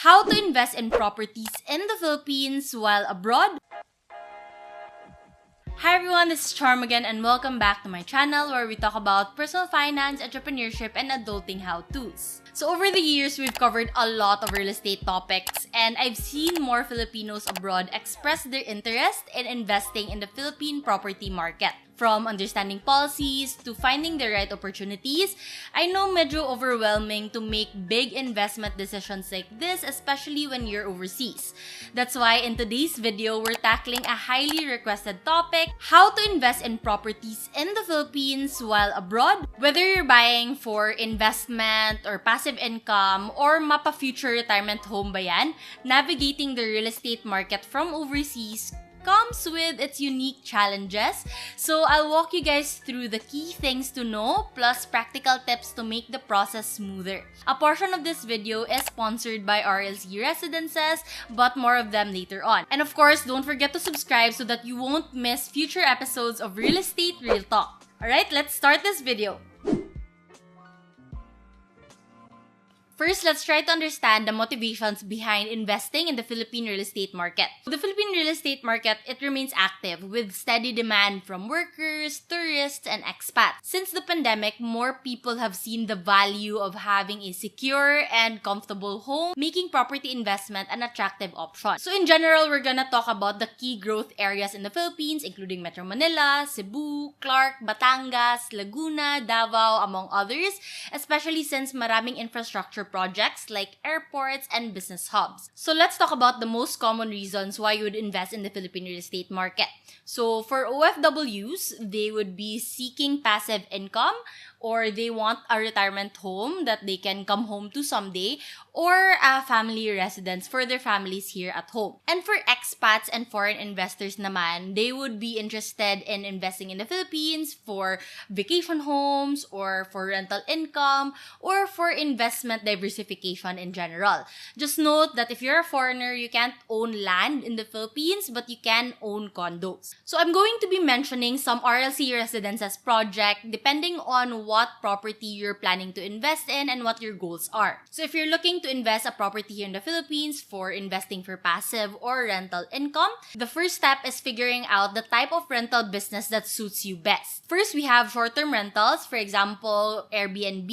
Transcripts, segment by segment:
How to invest in properties in the Philippines while abroad? Hi everyone, this is Charm again and welcome back to my channel where we talk about personal finance, entrepreneurship, and adulting how-tos. So over the years, we've covered a lot of real estate topics and I've seen more Filipinos abroad express their interest in investing in the Philippine property market. From understanding policies to finding the right opportunities, I know medyo overwhelming to make big investment decisions like this, especially when you're overseas. That's why in today's video, we're tackling a highly requested topic, how to invest in properties in the Philippines while abroad. Whether you're buying for investment or passive income or mapa-future retirement home ba yan, navigating the real estate market from overseas comes with its unique challenges. So I'll walk you guys through the key things to know plus practical tips to make the process smoother. A portion of this video is sponsored by RLC Residences, but more of them later on. And of course, don't forget to subscribe so that you won't miss future episodes of Real Estate Real Talk. Alright, let's start this video. First, let's try to understand the motivations behind investing in the Philippine real estate market. The Philippine real estate market, it remains active with steady demand from workers, tourists, and expats. Since the pandemic, more people have seen the value of having a secure and comfortable home, making property investment an attractive option. So in general, we're gonna talk about the key growth areas in the Philippines, including Metro Manila, Cebu, Clark, Batangas, Laguna, Davao, among others, especially since maraming infrastructure projects like airports and business hubs. So let's talk about the most common reasons why you would invest in the Philippine real estate market. So for OFWs, they would be seeking passive income, or they want a retirement home that they can come home to someday, or a family residence for their families here at home. And for expats and foreign investors naman, they would be interested in investing in the Philippines for vacation homes, or for rental income, or for investment diversification in general. Just note that if you're a foreigner, you can't own land in the Philippines, but you can own condos. So I'm going to be mentioning some RLC Residences project depending on what property you're planning to invest in and what your goals are. So if you're looking to invest a property here in the Philippines for investing for passive or rental income, the first step is figuring out the type of rental business that suits you best. First, we have short-term rentals, for example, Airbnb.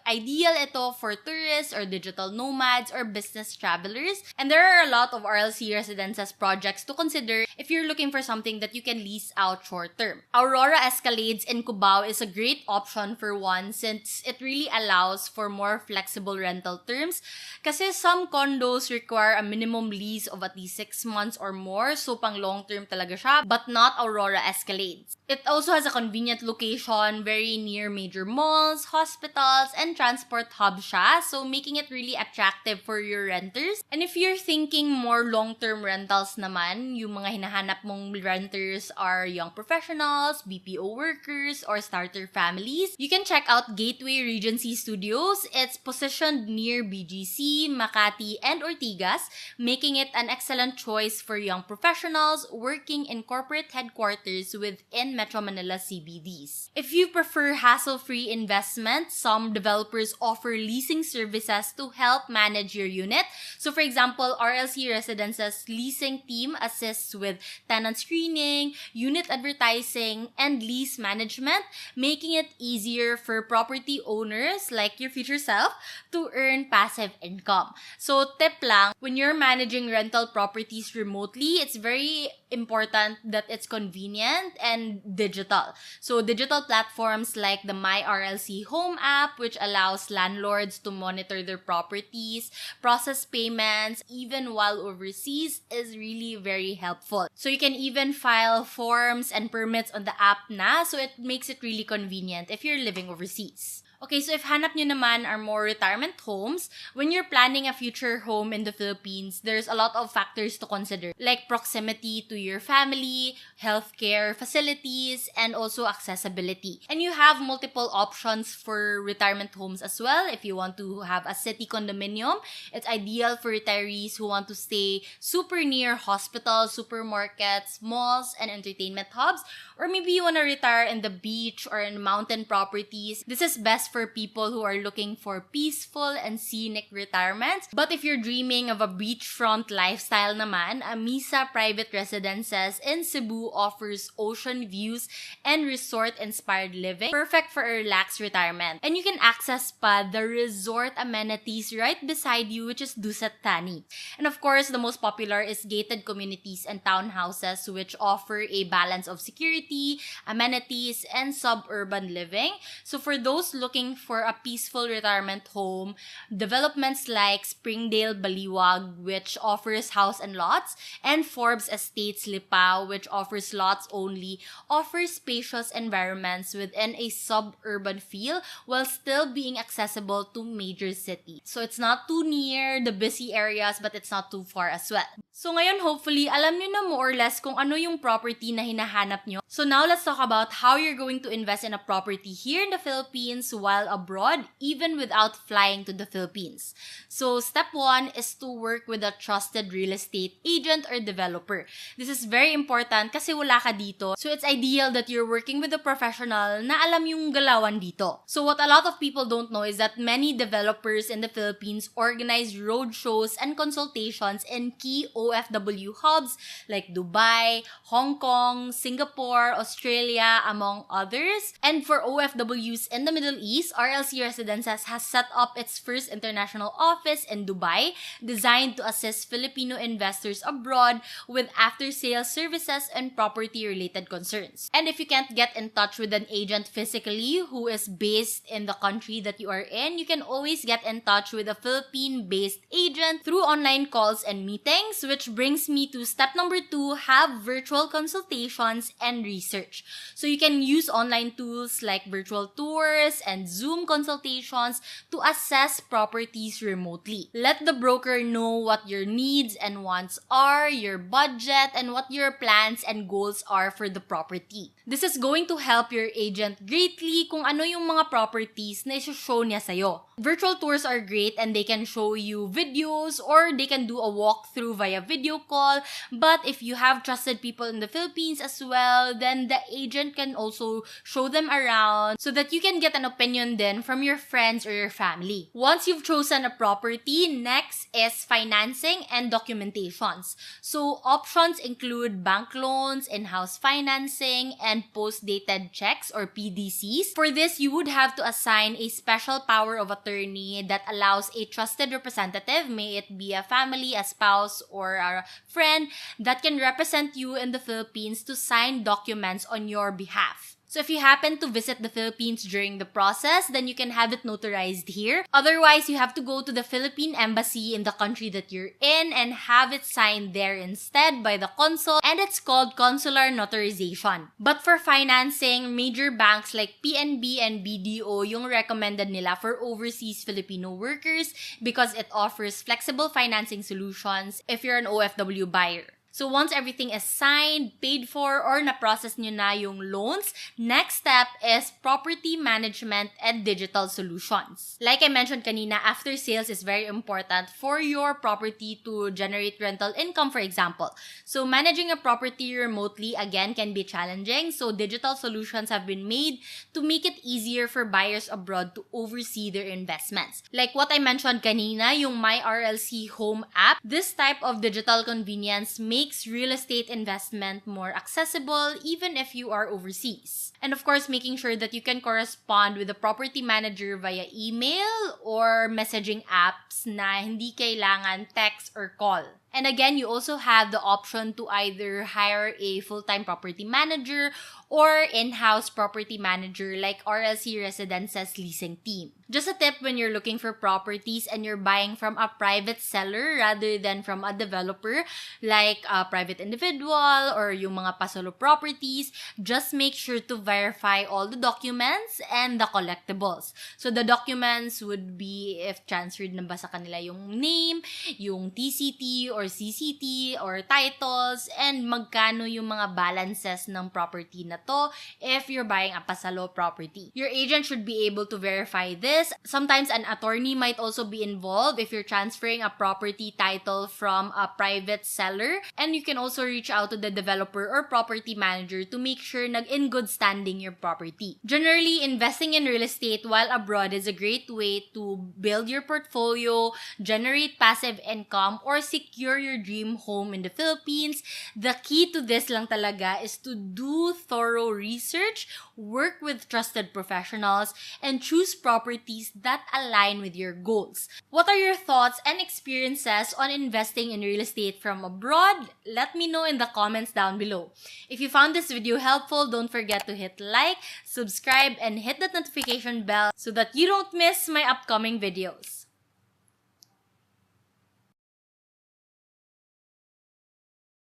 Ideal ito for tourists or digital nomads or business travelers. And there are a lot of RLC Residences projects to consider if you're looking for something that you can lease out short-term. Aurora Escalades in Cubao is a great option for one since it really allows for more flexible rental terms. Kasi some condos require a minimum lease of at least 6 months or more, so pang long-term talaga siya, but not Aurora Escalades. It also has a convenient location very near major malls, hospitals, and transport hubs siya, so making it really attractive for your renters. And if you're thinking more long-term rentals naman, yung mga hinahanap mong renters are young professionals, BPO workers, or starter families, you can check out Gateway Regency Studios. It's positioned near BGC, Makati, and Ortigas, making it an excellent choice for young professionals working in corporate headquarters within Metro Manila CBDs. If you prefer hassle-free investment, some developers offer leasing services to help manage your unit. So for example, RLC Residences leasing team assists with tenant screening, unit advertising, and lease management, making it easier for property owners like your future self to earn passive income. So tip lang, when you're managing rental properties remotely, it's very important that it's convenient and digital. So digital platforms like the My RLC Home app, which allows landlords to monitor their properties, process payments, even while overseas, is really very helpful. So you can even file forms and permits on the app na, so it makes it really convenient if you're living overseas. Okay, so if hanap nyo naman are more retirement homes, when you're planning a future home in the Philippines, there's a lot of factors to consider, like proximity to your family, healthcare facilities, and also accessibility. And you have multiple options for retirement homes as well. If you want to have a city condominium, it's ideal for retirees who want to stay super near hospitals, supermarkets, malls, and entertainment hubs. Or maybe you want to retire in the beach or in mountain properties. This is best for people who are looking for peaceful and scenic retirements. But if you're dreaming of a beachfront lifestyle naman, Amisa Private Residences in Cebu offers ocean views and resort-inspired living, perfect for a relaxed retirement. And you can access pa the resort amenities right beside you, which is Dusat Tani. And of course, the most popular is gated communities and townhouses, which offer a balance of security, amenities, and suburban living. So for those looking for a peaceful retirement home, developments like Springdale Baliwag, which offers house and lots, and Forbes Estates Lipao, which offers lots only, offers spacious environments within a suburban feel while still being accessible to major cities. So it's not too near the busy areas, but it's not too far as well. So ngayon, hopefully, alam nyo na more or less kung ano yung property na hinahanap nyo. So now, let's talk about how you're going to invest in a property here in the Philippines while abroad, even without flying to the Philippines. So step 1 is to work with a trusted real estate agent or developer. This is very important kasi wala ka dito. So it's ideal that you're working with a professional na alam yung galawan dito. So what a lot of people don't know is that many developers in the Philippines organize road shows and consultations in key OFW hubs like Dubai, Hong Kong, Singapore, Australia, among others. And for OFWs in the Middle East, RLC Residences has set up its first international office in Dubai, designed to assist Filipino investors abroad with after-sales services and property-related concerns. And if you can't get in touch with an agent physically who is based in the country that you are in, you can always get in touch with a Philippine-based agent through online calls and meetings, which brings me to step number 2, have virtual consultations and research. So you can use online tools like virtual tours and Zoom consultations to assess properties remotely. Let the broker know what your needs and wants are, your budget, and what your plans and goals are for the property. This is going to help your agent greatly kung ano yung mga properties na i-show niya sa'yo. Virtual tours are great and they can show you videos or they can do a walkthrough via video call. But if you have trusted people in the Philippines as well, then the agent can also show them around so that you can get an opinion then from your friends or your family. Once you've chosen a property, next is financing and documentations. So options include bank loans, in-house financing, and post-dated checks or PDCs. For this, you would have to assign a special power of attorney that allows a trusted representative, may it be a family, a spouse, or a friend, that can represent you in the Philippines to sign documents on your behalf. So if you happen to visit the Philippines during the process, then you can have it notarized here. Otherwise, you have to go to the Philippine Embassy in the country that you're in and have it signed there instead by the consul, and it's called consular notarization. But for financing, major banks like PNB and BDO yung recommended nila for overseas Filipino workers because it offers flexible financing solutions if you're an OFW buyer. So once everything is signed, paid for, or na-process nyo na yung loans, next step is property management and digital solutions. Like I mentioned kanina, after sales is very important for your property to generate rental income, for example. So managing a property remotely, again, can be challenging. So digital solutions have been made to make it easier for buyers abroad to oversee their investments. Like what I mentioned kanina, yung My RLC Home app, this type of digital convenience makes real estate investment more accessible even if you are overseas. And of course, making sure that you can correspond with the property manager via email or messaging apps na hindi kailangan text or call. And again, you also have the option to either hire a full-time property manager or in-house property manager like RLC Residences leasing team. Just a tip when you're looking for properties and you're buying from a private seller rather than from a developer like a private individual or yung mga pasolo properties, just make sure to verify all the documents and the collectibles. So the documents would be if transferred na ba sa kanila yung name, yung TCT, or or CCT or titles, and magkano yung mga balances ng property na to if you're buying a pasalo property. Your agent should be able to verify this. Sometimes an attorney might also be involved if you're transferring a property title from a private seller, and you can also reach out to the developer or property manager to make sure in good standing your property. Generally, investing in real estate while abroad is a great way to build your portfolio, generate passive income, or secure your dream home in the Philippines. The key to this lang talaga is to do thorough research, work with trusted professionals, and choose properties that align with your goals. What are your thoughts and experiences on investing in real estate from abroad? Let me know in the comments down below. If you found this video helpful, don't forget to hit like, subscribe, and hit that notification bell so that you don't miss my upcoming videos.